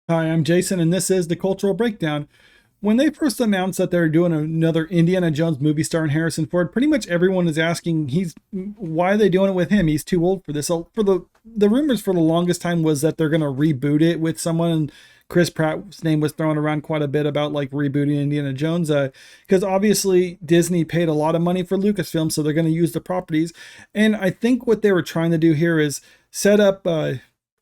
Hi, I'm Jason, and this is the Cultural Breakdown. When they first announced that they're doing another Indiana Jones movie starring Harrison Ford, pretty much everyone is asking, why are they doing it with him? He's too old for this. So for the rumors for the longest time was that they're going to reboot it with someone. And Chris Pratt's name was thrown around quite a bit about like rebooting Indiana Jones, because obviously Disney paid a lot of money for Lucasfilm, so they're going to use the properties. And I think what they were trying to do here is set up.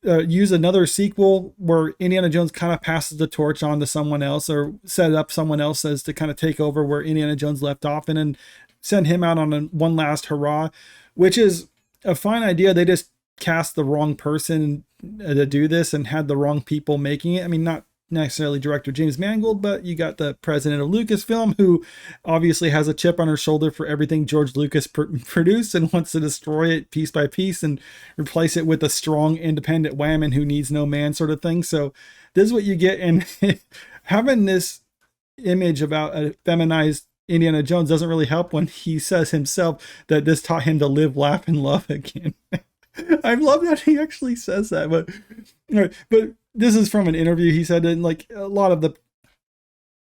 Use another sequel where Indiana Jones kind of passes the torch on to someone else, or set up someone else as to kind of take over where Indiana Jones left off, and then send him out on one last hurrah, which is a fine idea. They just cast the wrong person to do this and had the wrong people making it. I mean, not necessarily director James Mangold, but you got the president of Lucasfilm, who obviously has a chip on her shoulder for everything George Lucas produced and wants to destroy it piece by piece and replace it with a strong independent whammon who needs no man sort of thing. So this is what you get. And having this image about a feminized Indiana Jones doesn't really help when he says himself that this taught him to live, laugh, and love again. I love that he actually says that, but this is from an interview. He said that like a lot of the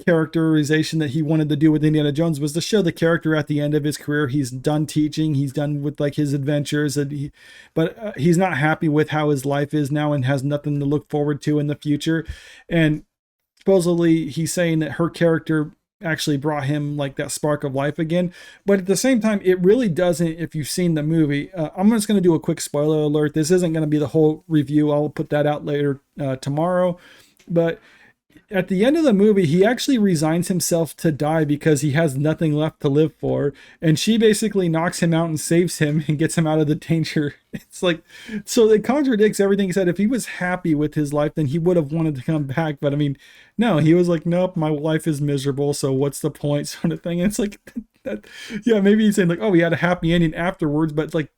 characterization that he wanted to do with Indiana Jones was to show the character at the end of his career. He's done teaching, he's done with like his adventures, and but he's not happy with how his life is now and has nothing to look forward to in the future. And supposedly he's saying that her character actually brought him like that spark of life again, but at the same time it really doesn't. If you've seen the movie, I'm just going to do a quick spoiler alert. This isn't going to be the whole review. I'll put that out later tomorrow. But at the end of the movie, he actually resigns himself to die because he has nothing left to live for. And she basically knocks him out and saves him and gets him out of the danger. It's like, so it contradicts everything he said. If he was happy with his life, then he would have wanted to come back. But I mean, no, he was like, nope, my life is miserable. So what's the point, sort of thing. And it's like, that, yeah, maybe he's saying like, oh, we had a happy ending afterwards. But like,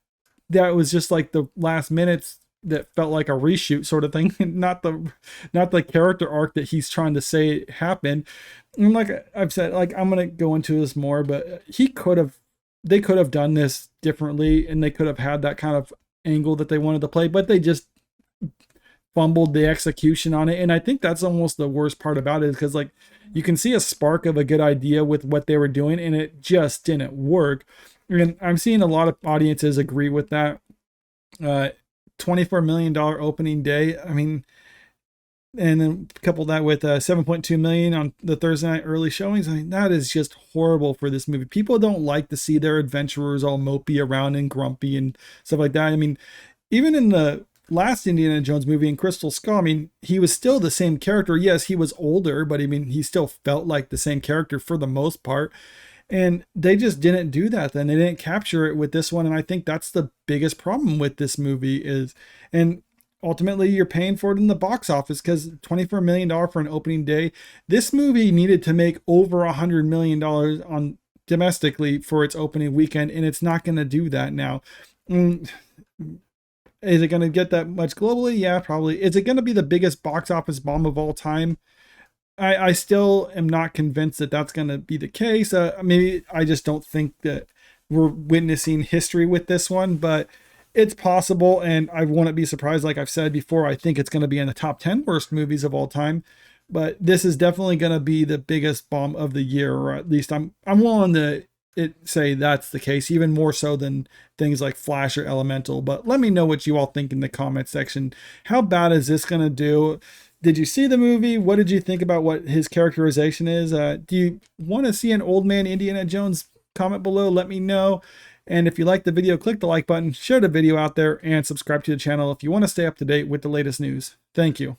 that was just like the last minutes that felt like a reshoot sort of thing, not the character arc that he's trying to say happened. And like I've said, like I'm gonna go into this more, but they could have done this differently, and they could have had that kind of angle that they wanted to play, but they just fumbled the execution on it. And I think that's almost the worst part about it, because like you can see a spark of a good idea with what they were doing, and it just didn't work. And I'm seeing a lot of audiences agree with that. $24 million opening day. I mean, and then couple that with 7.2 million on the Thursday night early showings. I mean, that is just horrible for this movie. People don't like to see their adventurers all mopey around and grumpy and stuff like that. I mean, even in the last Indiana Jones movie in Crystal Skull, I mean, he was still the same character. Yes, he was older, but I mean, he still felt like the same character for the most part. And they just didn't do that then. They didn't capture it with this one. And I think that's the biggest problem with this movie is, and ultimately you're paying for it in the box office, because $24 million for an opening day. This movie needed to make over $100 million on domestically for its opening weekend, and it's not going to do that now. Is it going to get that much globally? Yeah, probably. Is it going to be the biggest box office bomb of all time? I still am not convinced that that's going to be the case. Maybe I just don't think that we're witnessing history with this one, but it's possible. And I wouldn't be surprised. Like I've said before, I think it's going to be in the top 10 worst movies of all time, but this is definitely going to be the biggest bomb of the year, or at least I'm willing to say that's the case, even more so than things like Flash or Elemental. But let me know what you all think in the comment section. How bad is this going to do? Did you see the movie? What did you think about what his characterization is? Do you want to see an old man Indiana Jones? Comment below, let me know. And if you like the video, click the like button, share the video out there, and subscribe to the channel if you want to stay up to date with the latest news. Thank you.